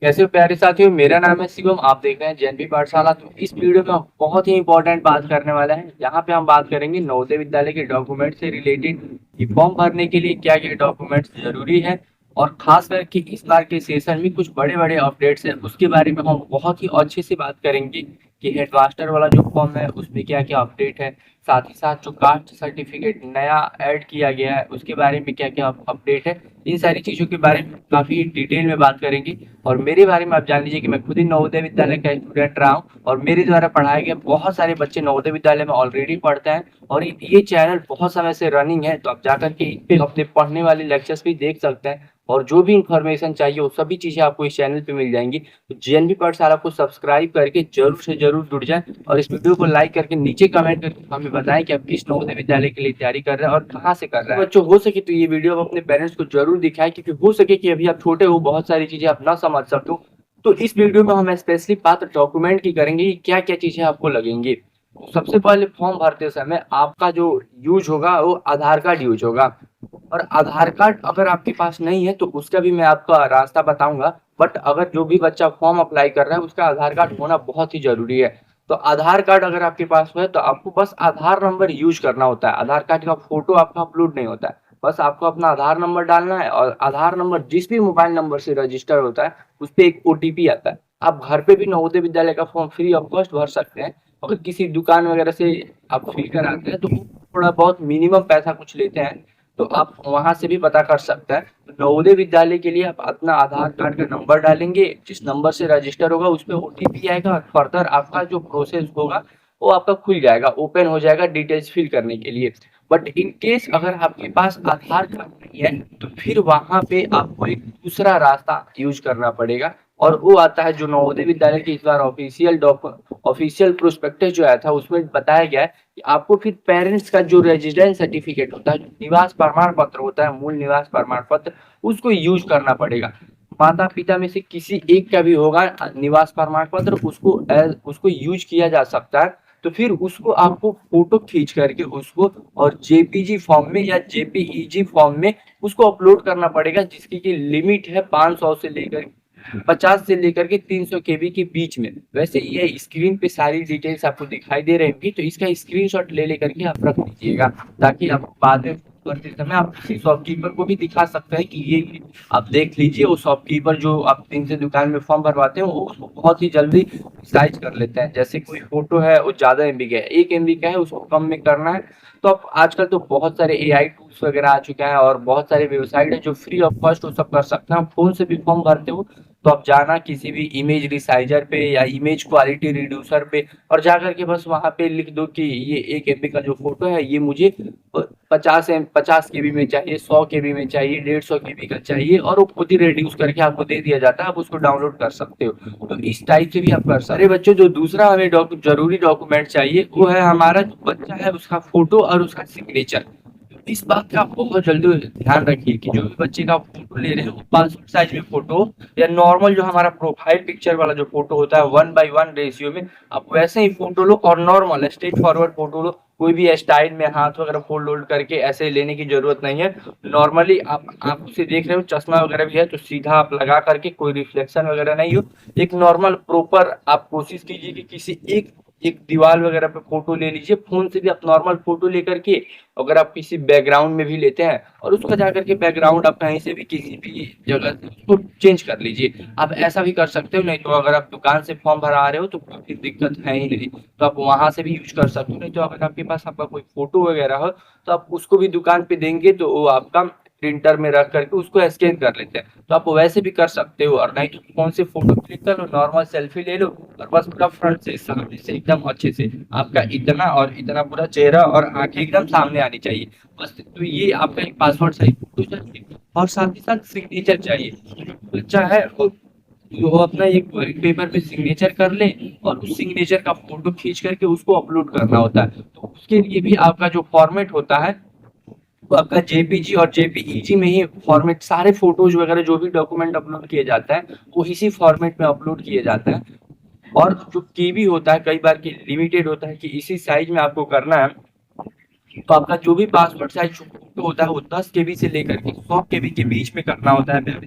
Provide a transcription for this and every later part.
कैसे हो प्यारे साथियों। मेरा नाम है शिवम, आप देख रहे हैं जेएनवी पाठशाला। तो इस वीडियो में हम बहुत ही इंपॉर्टेंट बात करने वाला है। यहाँ पे हम बात करेंगे नवोदय विद्यालय के डॉक्यूमेंट से रिलेटेड कि फॉर्म भरने के लिए क्या क्या डॉक्यूमेंट्स जरूरी है, और खास करके इस बार के सेशन में कुछ बड़े बड़े अपडेट्स हैं उसके बारे में हम बहुत ही अच्छे से बात करेंगे कि हेडमास्टर वाला जो फॉर्म है उसमें क्या क्या अपडेट है। साथ ही साथ जो कास्ट सर्टिफिकेट नया ऐड किया गया है उसके बारे में क्या क्या अपडेट है। इन सारी चीज़ों के बारे में काफ़ी डिटेल में बात करेंगे। और मेरे बारे में आप जान लीजिए कि मैं खुद ही नवोदय विद्यालय का स्टूडेंट रहा हूँ और मेरे द्वारा पढ़ाए गए बहुत सारे बच्चे नवोदय विद्यालय में ऑलरेडी पढ़ते हैं। और ये चैनल बहुत समय से रनिंग है, तो आप जाकर के इन पे अपने पढ़ने वाले लेक्चर्स भी देख सकते हैं। और जो भी इंफॉर्मेशन चाहिए वो सभी चीज़ें आपको इस चैनल पे मिल जाएंगी। तो जेएनवी पाठशाला को सब्सक्राइब करके जरूर से जरूर जुड़ जाएं और इस वीडियो को लाइक करके नीचे कमेंट करके हमें बताएं कि आप किस नवोदय विद्यालय के लिए तैयारी कर रहे हैं और कहाँ से कर रहे हैं। बच्चों, हो सके तो ये वीडियो आप अपने पेरेंट्स को जरूर दिखाएं, क्योंकि हो सके कि अभी आप छोटे हो, बहुत सारी चीजें आप ना समझ सको। तो इस वीडियो में हम स्पेशली बात डॉक्यूमेंट की करेंगे कि क्या क्या चीजें आपको लगेंगी। सबसे पहले फॉर्म भरते समय आपका जो यूज होगा वो आधार कार्ड यूज होगा। और आधार कार्ड अगर आपके पास नहीं है तो उसका भी मैं आपका रास्ता बताऊंगा। बट अगर जो भी बच्चा फॉर्म अप्लाई कर रहा है उसका आधार कार्ड होना बहुत ही जरूरी है। तो आधार कार्ड अगर आपके पास है तो आपको बस आधार नंबर यूज करना होता है। आधार कार्ड का फोटो आपका अपलोड नहीं होता है। बस आपको अपना आधार नंबर डालना है और आधार नंबर जिस भी मोबाइल नंबर से रजिस्टर होता है उस पर एक ओटीपी आता है। आप घर पे भी नवोदय विद्यालय का फॉर्म फ्री ऑफ कॉस्ट भर सकते हैं। अगर किसी दुकान वगैरह से आप फिल कराते हैं तो थोड़ा बहुत मिनिमम पैसा कुछ लेते हैं, तो आप वहां से भी पता कर सकते हैं। तो नवोदय विद्यालय के लिए आप अपना आधार कार्ड का नंबर डालेंगे, जिस नंबर से रजिस्टर होगा उस पर ओटीपी आएगा। फर्दर आपका जो प्रोसेस होगा वो आपका खुल जाएगा, ओपन हो जाएगा डिटेल्स फिल करने के लिए। बट इन केस अगर आपके पास आधार कार्ड नहीं है तो फिर वहां पे आपको एक दूसरा रास्ता यूज करना पड़ेगा। और वो आता है जो नवोदय विद्यालय की इस बार ऑफिशियल प्रोस्पेक्टस जो आया था उसमें बताया गया है कि आपको फिर पेरेंट्स का जो रेजिडेंस सर्टिफिकेट होता है, जो निवास प्रमाण पत्र होता है, मूल निवास प्रमाण पत्र, उसको यूज करना पड़ेगा। माता पिता में से किसी एक का भी होगा निवास प्रमाण पत्र, उसको यूज किया जा सकता है। तो फिर उसको आपको फोटो खींच करके उसको और जेपीजी फॉर्म में या जेपीईजी फॉर्म में उसको अपलोड करना पड़ेगा, जिसकी की लिमिट है 500 से लेकर 50 से लेकर के 300 केबी के बीच में। वैसे ये स्क्रीन पे सारी डिटेल्स आपको दिखाई दे रही होंगी, तो इसका स्क्रीनशॉट ले लेकर के आप रख लीजिएगा, ताकि आप बाद में करते समय आप किसी शॉपकीपर को भी दिखा सकते हैं कि ये आप देख लीजिए। वो शॉपकीपर जो आप दिन से दुकान में फॉर्म भरवाते हैं वो उसको बहुत ही जल्दी साइज कर लेते हैं। जैसे कोई फोटो है वो ज्यादा एमबी का है, 1 MB का है, उसको कम में करना है। तो अब आजकल तो बहुत सारे एआई टूल्स वगैरह आ चुके हैं और बहुत सारे वेबसाइट है जो फ्री ऑफ कॉस्ट वो सब कर सकते हैं। आप फोन से भी फॉर्म भरते हो तो आप जाना किसी भी इमेज रिसाइजर पे या इमेज क्वालिटी रिड्यूसर पे और जाकर के बस वहां पे लिख दो कि ये 1 MB का जो फोटो है ये मुझे 50 KB में चाहिए, 100 KB में चाहिए, 150 KB का चाहिए, और वो खुद ही रिड्यूस करके आपको दे दिया जाता है। आप उसको डाउनलोड कर सकते हो। तो इस टाइप से भी आप कर सकते हो। अरे बच्चों, जो दूसरा हमें जरूरी डॉक्यूमेंट चाहिए वो है हमारा जो बच्चा है उसका फोटो और उसका सिग्नेचर। इस बात का आप बहुत जल्दी ध्यान रखिए कि जो भी बच्चे का फोटो ले रहे हो पासपोर्ट साइज में फोटो या नॉर्मल जो हमारा प्रोफाइल पिक्चर वाला जो फोटो होता है 1:1 रेशियो में, आप वैसे ही फोटो लो और नॉर्मल स्ट्रेट फॉरवर्ड फोटो लो। कोई भी स्टाइल में हाथ वगैरह फोल्ड वोल्ड करके ऐसे लेने की जरूरत नहीं है। नॉर्मली आप उसे देख रहे हो, चश्मा वगैरह भी है तो सीधा आप लगा करके, कोई रिफ्लेक्शन वगैरह नहीं हो, एक नॉर्मल प्रॉपर आप कोशिश कीजिए कि किसी एक एक दीवार वगैरह पे फोटो ले लीजिए। फोन से भी आप नॉर्मल फोटो लेकर के अगर आप किसी बैकग्राउंड में भी लेते हैं और उसका जाकर के बैकग्राउंड आप कहीं से भी किसी भी जगह से उसको चेंज कर लीजिए। आप ऐसा भी कर सकते हो। नहीं तो अगर आप दुकान से फॉर्म भरा रहे हो तो फिर दिक्कत है ही नहीं, तो आप वहां से भी यूज कर सकते हो। नहीं तो अगर आपके पास आपका कोई फोटो वगैरह हो तो आप उसको भी दुकान पे देंगे तो वो आपका प्रिंटर में रख करके उसको स्कैन कर लेते हैं, तो आप वैसे भी कर सकते हो। और नहीं तो फोन से फोटो क्लिक कर लो, नॉर्मल सेल्फी ले लो और बस पूरा फ्रंट से सामने से एकदम अच्छे से आपका इतना और इतना पूरा चेहरा और आंखें एकदम सामने आनी चाहिए। बस तो ये आपका एक पासपोर्ट साइज फोटो चाहिए और साथ ही साथ सिग्नेचर चाहिए। जो बच्चा है वो अपना एक व्हाइट पेपर पे सिग्नेचर कर ले और उस सिग्नेचर का फोटो खींच करके उसको अपलोड करना होता है। तो उसके लिए भी आपका जो फॉर्मेट होता है वो आपका जेपीजी और जेपीईजी में ही फॉर्मेट, सारे फोटोज वगैरह जो भी डॉक्यूमेंट अपलोड किए जाता है वो इसी फॉर्मेट में अपलोड किए जाता है। और जो केबी होता है कई बार की लिमिटेड होता है कि इसी साइज में आपको करना है। तो आपका जो भी पासपोर्ट साइज फोटो होता है वो 10 KB से लेकर के 100 KB के बीच में करना होता है।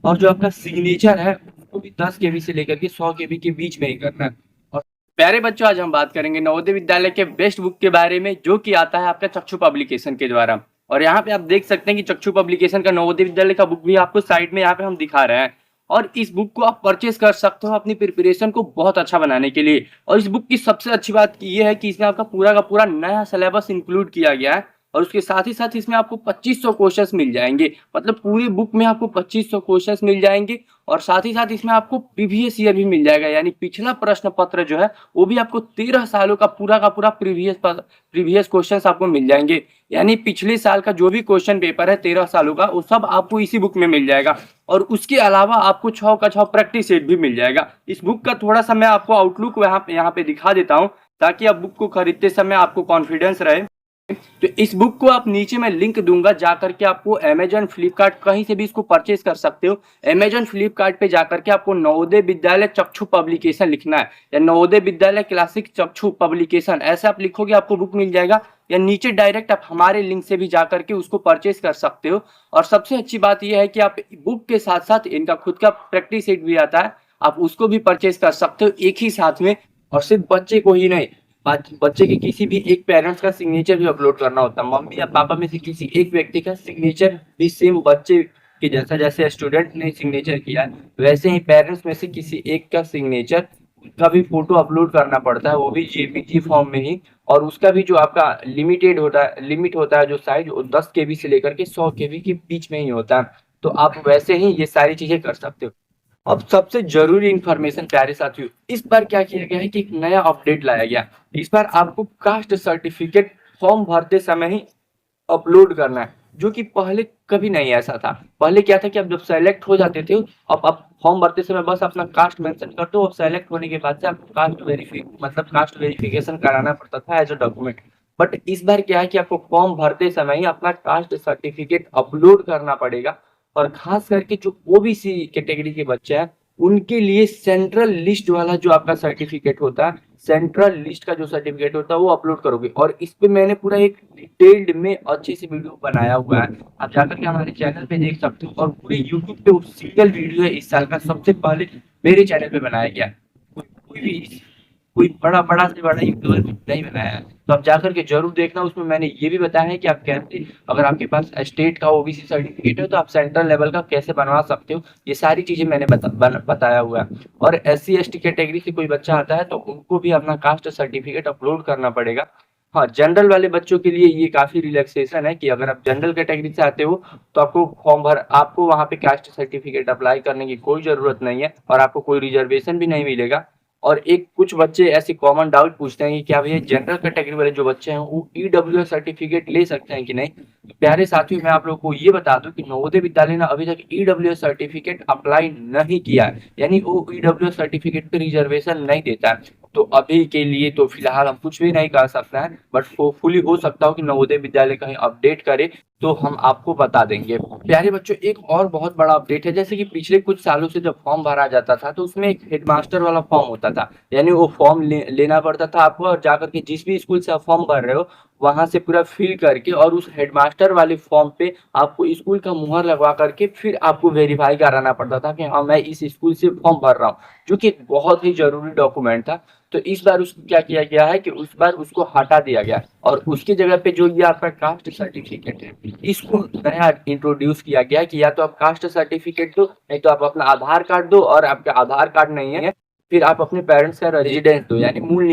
और जो आपका सिग्नेचर है उसको 10 केबी से लेकर के 100 केबी के बीच में ही करना है। और प्यारे बच्चों, आज हम बात करेंगे नवोदय विद्यालय के बेस्ट बुक के बारे में, जो कि आता है आपका चक्षु पब्लिकेशन के द्वारा। और यहाँ पे आप देख सकते हैं कि चक्षु पब्लिकेशन का नवोदय विद्यालय का बुक भी आपको साइड में यहाँ पे हम दिखा रहे हैं। और इस बुक को आप परचेज कर सकते हो अपनी प्रिपरेशन को बहुत अच्छा बनाने के लिए। और इस बुक की सबसे अच्छी बात ये है कि इसमें आपका पूरा का पूरा नया सिलेबस इंक्लूड किया गया है। और उसके साथ ही साथ इसमें आपको 2500 क्वेश्चंस मिल जाएंगे, मतलब पूरी बुक में आपको 2500 क्वेश्चंस मिल जाएंगे। और साथ ही साथ इसमें आपको प्रीवियस ईयर भी मिल जाएगा, यानी पिछला प्रश्न पत्र जो है वो भी आपको 13 सालों का पूरा प्रीवियस क्वेश्चंस आपको मिल जाएंगे। यानी पिछले साल का जो भी क्वेश्चन पेपर है 13 सालों का, वो सब आपको इसी बुक में मिल जाएगा। और उसके अलावा आपको 6 का 6 प्रैक्टिस सेट भी मिल जाएगा। इस बुक का थोड़ा सा मैं आपको आउटलुक यहाँ पे दिखा देता हूँ, ताकि आप बुक को खरीदते समय आपको कॉन्फिडेंस रहे। तो इस बुक को आप नीचे मैं लिंक दूंगा, जाकर के आपको अमेजन, फ्लिपकार्ट कहीं से भी इसको परचेज कर सकते हो। अमेजन, फ्लिपकार्ट पे जाकर के आपको नवोदय विद्यालय चक्षु पब्लिकेशन लिखना है, या नवोदय विद्यालय क्लासिक चक्षु पब्लिकेशन ऐसे आप लिखोगे आपको बुक मिल जाएगा। या नीचे डायरेक्ट आप हमारे लिंक से भी जाकर के उसको परचेज कर सकते हो। और सबसे अच्छी बात यह है कि आप बुक के साथ साथ इनका खुद का प्रैक्टिस सेट भी आता है, आप उसको भी परचेज कर सकते हो एक ही साथ में। और सिर्फ बच्चे को ही नहीं, बच्चे के किसी भी एक पेरेंट्स का सिग्नेचर भी अपलोड करना होता है। मम्मी या पापा में से किसी एक व्यक्ति का सिग्नेचर भी सेम बच्चे के जैसा, जैसे स्टूडेंट ने सिग्नेचर किया वैसे ही पेरेंट्स में से किसी एक का सिग्नेचर का भी फोटो अपलोड करना पड़ता है, वो भी जेपीजी फॉर्म में ही। और उसका भी जो आपका लिमिट होता है जो साइज, वो 10 केबी से लेकर के 100 केबी के बीच में ही होता है। तो आप वैसे ही ये सारी चीजें कर सकते हो। अब सबसे जरूरी इंफॉर्मेशन प्यारे साथियों, इस बार क्या किया गया है कि एक नया अपडेट लाया गया। इस बार आपको कास्ट सर्टिफिकेट फॉर्म भरते समय ही अपलोड करना है, जो कि पहले कभी नहीं ऐसा था। पहले क्या था कि आप जब सेलेक्ट हो जाते थे, अब आप फॉर्म भरते समय बस अपना कास्ट मेंशन कर दो, और सेलेक्ट होने के बाद से आपको कास्ट वेरिफिकेशन कराना पड़ता था एज अ डॉक्यूमेंट। बट इस बार क्या है कि आपको फॉर्म भरते समय ही अपना कास्ट सर्टिफिकेट अपलोड करना पड़ेगा। और खास करके जो ओबीसी कैटेगरी के बच्चे हैं, उनके लिए सेंट्रल लिस्ट वाला जो आपका सर्टिफिकेट होता है, सेंट्रल लिस्ट का जो सर्टिफिकेट होता है वो अपलोड करोगे। और इस पे मैंने पूरा एक डिटेल्ड में अच्छी सी वीडियो बनाया हुआ है, आप जाकर के हमारे चैनल पे देख सकते हो। और पूरे यूट्यूब पे वो सिंगल वीडियो है इस साल का सबसे पहले मेरे चैनल पे बनाया गया। कोई बड़ा से बड़ा यूट्यूबर नहीं बनाया है, तो आप जाकर के जरूर देखना। उसमें मैंने ये भी बताया है कि आप कैसे, अगर आपके पास स्टेट का ओबीसी सर्टिफिकेट है तो आप सेंट्रल लेवल का कैसे बनवा सकते हो, ये सारी चीजें मैंने बताया हुआ है। और SC ST कैटेगरी से कोई बच्चा आता है तो उनको भी अपना कास्ट सर्टिफिकेट अपलोड करना पड़ेगा। हाँ, जनरल वाले बच्चों के लिए ये काफी रिलैक्सेशन है कि अगर आप जनरल कैटेगरी से आते हो तो आपको वहाँ पे कास्ट सर्टिफिकेट अप्लाई करने की कोई जरूरत नहीं है, और आपको कोई रिजर्वेशन भी नहीं मिलेगा। और एक कुछ बच्चे ऐसे कॉमन डाउट पूछते हैं कि क्या भैया जनरल कैटेगरी वाले जो बच्चे हैं वो EWS सर्टिफिकेट ले सकते हैं कि नहीं। तो प्यारे साथियों, मैं आप लोगों को ये बता दूं कि नवोदय विद्यालय ने अभी तक EWS सर्टिफिकेट अप्लाई नहीं किया है, यानी वो EWS सर्टिफिकेट पे रिजर्वेशन नहीं देता है। तो अभी के लिए तो फिलहाल हम कुछ भी नहीं कर सकते हैं, बट होपफुली हो सकता हो कि नवोदय विद्यालय कहीं अपडेट करे तो हम आपको बता देंगे। प्यारे बच्चों, एक और बहुत बड़ा अपडेट है, जैसे कि पिछले कुछ सालों से जब फॉर्म भरा जाता था तो उसमें एक हेडमास्टर वाला फॉर्म होता था, यानी वो फॉर्म लेना पड़ता था आपको, और जाकर के जिस भी स्कूल से आप फॉर्म भर रहे हो वहां से पूरा फिल करके, और उस हेडमास्टर वाले फॉर्म पे आपको स्कूल का मुहर लगवा करके फिर आपको वेरीफाई कराना पड़ता था कि हाँ मैं इस स्कूल से फॉर्म भर रहा हूँ, जो कि बहुत ही जरूरी डॉक्यूमेंट था। तो इस बार उसको क्या किया गया है कि उस बार उसको हटा दिया गया, और उसकी जगह पे जो ये आपका कास्ट सर्टिफिकेट है इसको नया इंट्रोड्यूस किया गया कि या तो आप कास्ट सर्टिफिकेट दो, नहीं तो आप अपना आधार कार्ड दो, और आपका आधार कार्ड नहीं है फिर आप अपने पेरेंट्स का रेजिडेंस दो, यानी मूल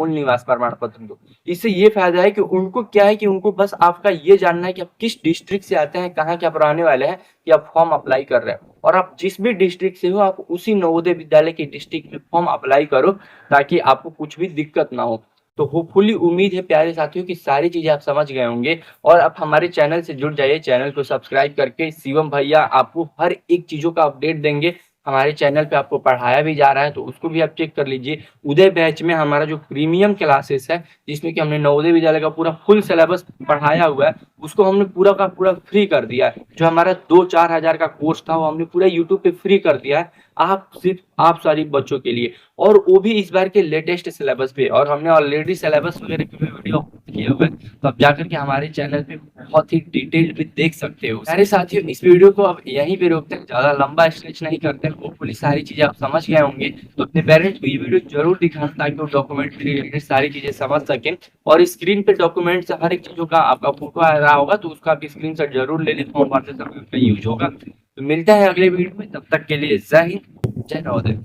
निवास प्रमाण पत्र दो। इससे ये फायदा है कि उनको क्या है कि उनको बस आपका ये जानना है कि आप किस डिस्ट्रिक्ट से आते हैं, कहाँ के आप रहने वाले हैं, कि आप फॉर्म अप्लाई कर रहे हैं। और आप जिस भी डिस्ट्रिक्ट से हो आप उसी नवोदय विद्यालय के डिस्ट्रिक्ट में फॉर्म अप्लाई करो, ताकि आपको कुछ भी दिक्कत ना हो। तो होपफुली उम्मीद है प्यारे साथियों की सारी चीजें आप समझ गए होंगे, और आप हमारे चैनल से जुड़ जाइए। चैनल को सब्सक्राइब करके शिवम भैया आपको हर एक चीजों का अपडेट देंगे। हमारे चैनल पे आपको पढ़ाया भी जा रहा है, तो उसको भी आप चेक कर लीजिए। उदय बैच में हमारा जो प्रीमियम क्लासेस है, जिसमें कि हमने नवोदय विद्यालय का पूरा फुल सिलेबस पढ़ाया हुआ है, उसको हमने पूरा का पूरा फ्री कर दिया है। जो हमारा 2-4 हजार का कोर्स था वो हमने पूरा यूट्यूब पे फ्री कर दिया है, आप सिर्फ आप सारी बच्चों के लिए, और वो भी इस बार के लेटेस्ट सिलेबस पे। और हमने ऑलरेडी सिलेबस वगैरह की भी वीडियो किए हुए हैं, तो आप जाकर के हमारे चैनल पे बहुत ही डिटेल्ड में देख सकते हो। सारे साथियों, इस वीडियो को अब यहीं पे रोकते हैं, ज्यादा लंबा स्ट्रेच नहीं करते हैं। होपफुली सारी चीजें आप समझ गए होंगे, तो अपने पेरेंट्स को ये वीडियो जरूर दिखाना ताकि वो डॉक्यूमेंट से रिलेटेड सारी चीजें समझ सकें। और स्क्रीन पे डॉक्यूमेंट से हर एक चीजों का आपका फोटो आ रहा होगा, तो उसका भी स्क्रीनशॉट जरूर ले लें, फॉर्म भरते समय आपका यूज होगा। तो मिलता है अगले वीडियो में, तब तक के लिए जय हिंद, जय नवोदय।